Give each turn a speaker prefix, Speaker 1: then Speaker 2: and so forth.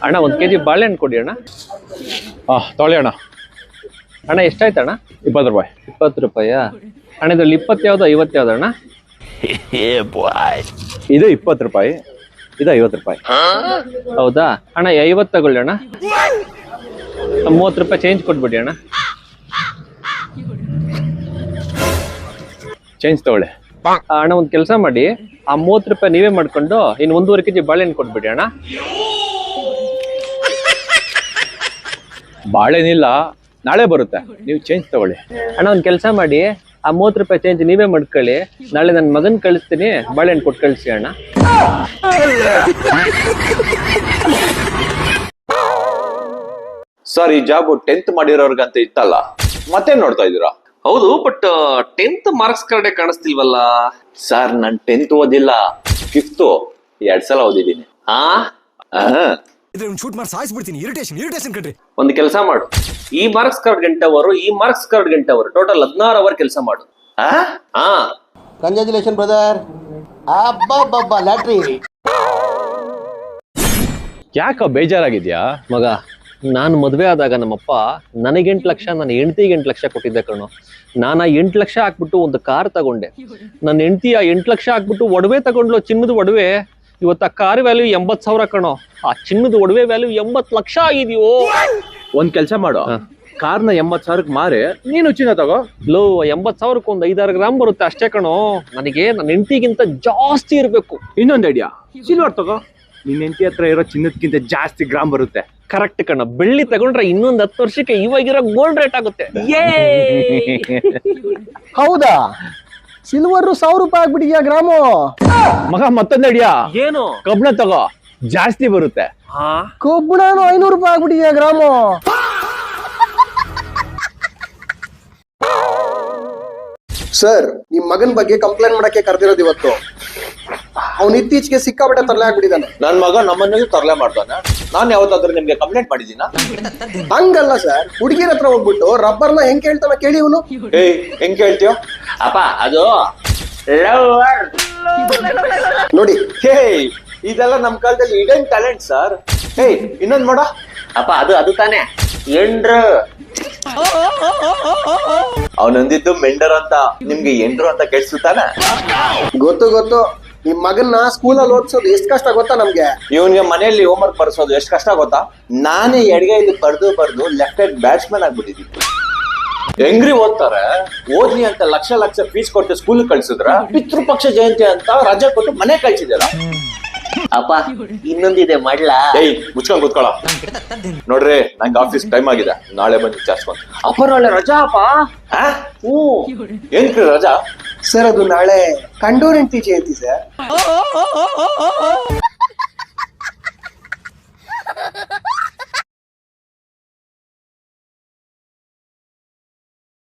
Speaker 1: ಅಣ್ಣ 1 kg ಬಾಳೆಹಣ್ಣು ಕೊಡಿ ಅಣ್ಣ.
Speaker 2: ತೊಗೊಳ್ಳಿ ಅಣ್ಣ.
Speaker 1: ಅಣ್ಣ ಎಷ್ಟಾಯ್ತು ಅಣ್ಣ?
Speaker 2: 20 ರೂಪಾಯಿ.
Speaker 1: 20 ರೂಪಾಯಾ ಅಣ್ಣ? ಇದ್ರಲ್ಲಿ 20 ಯಾವ್ದು 50 ಯಾವ್ದು ಅಣ್ಣ?
Speaker 2: ಇದು 20 ರೂಪಾಯಿ, ಇದು 50 ರೂಪಾಯಿ.
Speaker 1: ಹೌದಾ ಅಣ್ಣ? 50 ತಗೊಳ್ಳಿ ಅಣ್ಣ. 30 ರೂಪಾಯಿ ಚೇಂಜ್ ಕೊಟ್ಬಿಡಿ ಅಣ್ಣ.
Speaker 2: ಚೇಂಜ್ ತಗೊಳ್ಳಿ
Speaker 1: ಅಣ್ಣ. ಒಂದು ಕೆಲಸ ಮಾಡಿ, ಆ 30 ರೂಪಾಯಿ ನೀವೇ ಮಾಡ್ಕೊಂಡು ಇನ್ನು 1.5 kg ಬಾಳೆಹಣ್ಣು ಕೊಟ್ಬಿಡಿ ಅಣ್ಣ.
Speaker 2: ಬಾಳೆನಿಲ್ಲ, ನಾಳೆ ಬರುತ್ತೆ, ನೀವು ಚೇಂಜ್ ತಗೊಳ್ಳಿ
Speaker 1: ಅಣ್ಣ. ಒಂದು ಕೆಲಸ ಮಾಡಿ, ಆ 30 ರೂಪಾಯಿ ಚೇಂಜ್ ನೀವೇ ಮಾಡ್ಕೊಳ್ಳಿ. ನಾಳೆ ನನ್ನ ಮಗನ್ ಕಳಿಸ್ತೀನಿ, ಬಾಳೆಹಣ್ಣು ಕೊಟ್ಟು ಕಳಿಸಿ ಅಣ್ಣ.
Speaker 2: ಸರ್, ಈ ಜಾಬ್ 10th ಮಾಡಿರೋರ್ಗಂತ ಇತ್ತಲ್ಲ, ಮತ್ತೆ ನೋಡ್ತಾ ಇದೀರಾ?
Speaker 1: ಹೌದು, ಬಟ್ 10th ಮಾರ್ಕ್ಸ್ ಕಾರ್ಡೆ ಕಾಣಿಸ್ತಿಲ್ವಲ್ಲ
Speaker 2: ಸರ್. ನಾನು 10th ಓದಿಲ್ಲ, 5th 2 ಸಲ ಓದಿದ್ದೀನಿ.
Speaker 3: ಶೂಟ್ ಮಾಡಿ ಸಾಯಿಸ್ಬಿಡ್ತೀನಿ. ಇರಿಟೇಷನ್ ಕಣ್ರಿ.
Speaker 1: ಒಂದು ಕೆಲಸ ಮಾಡು, ಈ ಮಾರ್ಕ್ಸ್ ಕಾರ್ಡ್ ಗಂಟವರು, ಈ ಮಾರ್ಕ್ಸ್ ಕಾರ್ಡ್ ಗಂಟವರು, ಟೋಟಲ್ 16 ಅವರ್ ಕೆಲಸ ಮಾಡು.
Speaker 4: Congratulation brother. ಅಬ್ಬಬ್ಬಬ್ಬ ಲ್ಯಾಟ್ರಿ.
Speaker 2: ಯಾಕ ಬೇಜಾರಾಗಿದ್ಯಾ
Speaker 1: ಮಗ? ನಾನು ಮದುವೆ ಆದಾಗ ನಮ್ಮಪ್ಪ ನನಗೆ 8 ಲಕ್ಷ, ನನ್ನ ಹೆಂಡತಿಗೆ 8 ಲಕ್ಷ ಕೊಟ್ಟಿದ್ದೆ ಕಣೋ. ನಾನು 8 ಲಕ್ಷ ಹಾಕ್ಬಿಟ್ಟು ಒಂದು ಕಾರ್ ತಗೊಂಡೆ. ನನ್ನ ಹೆಂಡತಿ 8 ಲಕ್ಷ ಹಾಕ್ಬಿಟ್ಟು ಒಡವೆ ತಗೊಂಡ್ಲು, ಚಿನ್ನದ ಒಡವೆ. ಇವತ್ತು ಆ ಕಾರ್ ವ್ಯಾಲ್ಯೂ 80,000 ಕಣೋ. ಆ ಚಿನ್ನದ ಒಡವೆ ವ್ಯಾಲ್ಯೂ 80 ಲಕ್ಷ ಆಗಿದೆಯೋ.
Speaker 2: ಒಂದ್ ಕೆಲ್ಸ ಮಾಡು, ಕಾರ್ನ 80,000ಕ್ಕೆ ಮಾರಿ ನೀನು ಚಿನ್ನ ತಗೋ.
Speaker 1: 80,000ಕ್ಕೆ ಒಂದು 5-6 ಗ್ರಾಮ್ ಬರುತ್ತೆ ಅಷ್ಟೇ ಕಣೋ. ನನಗೆ ನನ್ನ ಹೆಂಡತಿಗಿಂತ ಜಾಸ್ತಿ ಇರ್ಬೇಕು.
Speaker 2: ಇನ್ನೊಂದ್ ಐಡಿಯಾ, ಸಿಲ್ವರ್ ತಗೋ. ನಿನ್ನ ಹೆಂಡತಿ ಹತ್ರ ಇರೋ ಚಿನ್ನದಕ್ಕಿಂತ ಜಾಸ್ತಿ ಗ್ರಾಮ್ ಬರುತ್ತೆ.
Speaker 1: ಕರೆಕ್ಟ್ ಕಣ. ಬೆಳ್ಳಿ ತಗೊಂಡ್ರೆ ಇನ್ನೊಂದು 10 ವರ್ಷಕ್ಕೆ ಇವಾಗಿರೋ ಗೋಲ್ಡ್ ರೇಟ್ ಆಗುತ್ತೆ.
Speaker 4: ಹೌದಾ? ಸಿಲ್ವರ್ 1,000 ರೂಪಾಯಿ ಆಗ್ಬಿಟ್ಟಿದ್ಯಾ ಗ್ರಾಮು?
Speaker 2: ಮಗ, ಮತ್ತೊಂದು ಐಡಿಯಾ.
Speaker 1: ಏನು?
Speaker 2: ಕಬ್ಣ ತಗೋ, ಜಾಸ್ತಿ ಬರುತ್ತೆ.
Speaker 4: ಕಬ್ಬುಣನು 500 ರೂಪಾಯಿ ಆಗ್ಬಿಟ್ಟಿದ್ಯಾ ಗ್ರಾಮು? ಸರ್, ನಿಮ್ ಮಗನ್ ಬಗ್ಗೆ ಕಂಪ್ಲೇಂಟ್ ಮಾಡಕ್ಕೆ ಕರೆದಿರೋದು ಇವತ್ತು. ಅವ್ನು ಇತ್ತೀಚೆಗೆ ಸಿಕ್ಕಾಪಟ್ಟೆ ತರಲೆ ಆಗ್ಬಿಟ್ಟಿದ್ದಾನೆ.
Speaker 2: ನನ್ ಮಗ ನಮ್ಮನೆಗೂ ತರಲೆ ಮಾಡ್ತಾನೆ. ನಾನ್ ಯಾವತ್ತಾದ್ರೂ ನಿಮ್ಗೆ ಕಂಪ್ಲೇಂಟ್ ಮಾಡಿದೀನ?
Speaker 4: ಹಂಗಲ್ಲ ಸರ್, ಹುಡುಗಿರ ಹತ್ರ ಹೋಗ್ಬಿಟ್ಟು ರಬ್ಬರ್ನ ಹೆಂಗ್ ಕೇಳ್ತಾನ ಕೇಳಿ ಇವನು.
Speaker 2: ಹೆಂಗ್ ಕೇಳ್ತೀಯ?
Speaker 1: ಅಪ್ಪ ಅದು
Speaker 4: ನೋಡಿ.
Speaker 2: ಇದೆಲ್ಲ ನಮ್ ಕಾಲದಲ್ಲಿ ಇಡನ್ ಟ್ಯಾಲೆಂಟ್ ಸರ್. ಇನ್ನೊಂದ್ ಮಾಡ.
Speaker 1: ಅಪ್ಪ ಅದು ತಾನೇ ಎಂಡ್ರು.
Speaker 2: ಅವನಂದಿದ್ದು ಮೆಂಡರ್ ಅಂತ, ನಿಮ್ಗೆ ಎಂಡ್ರು ಅಂತ ಕೇಳಿಸುತ್ತಾನೆ.
Speaker 4: ಗೊತ್ತು. ನಿಮ್ ಮಗನ್ನ ಸ್ಕೂಲಲ್ಲಿ ಓದಿಸೋದು ಎಷ್ಟು ಕಷ್ಟ ಗೊತ್ತಾ ನಮ್ಗೆ?
Speaker 2: ಇವನ್ಗೆ ಮನೆಯಲ್ಲಿ ಹೋಮ್ ವರ್ಕ್ ಬರ್ಸೋದು ಎಷ್ಟು ಕಷ್ಟ ಗೊತ್ತಾ? ನಾನೇ ಎಡಗೈಲಿ ಬರ್ದು ಲೆಫ್ಟ್ ಹ್ಯಾಂಡ್ ಬ್ಯಾಟ್ಸ್ಮನ್ ಆಗ್ಬಿಟ್ಟಿದ್ದೀನಿ. ಹೆಂಗ್ರಿ ಓದ್ತಾರೆ? ಓದ್ಲಿ ಅಂತ ಲಕ್ಷ ಫೀಸ್ ಕೊಟ್ಟು ಸ್ಕೂಲ್ ಕಳ್ಸಿದ್ರ, ಪಿತೃಪಕ್ಷ ಜಯಂತಿ ಅಂತ ರಜೆ ಕೊಟ್ಟು ಮನೆ ಕಳ್ಸಿದಾರ.
Speaker 1: ಅಪ್ಪ ಇನ್ನೊಂದಿದೆ ಮಾಡ್ಲಾ?
Speaker 2: ಮುಚ್ಕೊಂಡ್ ಕೂತ್ಕೊಳ್ಳ. ನೋಡ್ರಿ, ನಂಗೆ ಆಫೀಸ್ ಟೈಮ್ ಆಗಿದೆ, ನಾಳೆ ಬಂದು ವಿಚಾರಿಸ್ಕೊಂಡು.
Speaker 1: ಅಪ್ಪ ನಾಳೆ ರಜಾ ಅಪ್ಪ.
Speaker 2: ಏನ್ರಿ ರಜಾ?
Speaker 4: ಸರ್, ಅದು ನಾಳೆ ಕಂಡೂರ್ ಹೆಂಡತಿ ಜಯಂತಿ ಸರ್.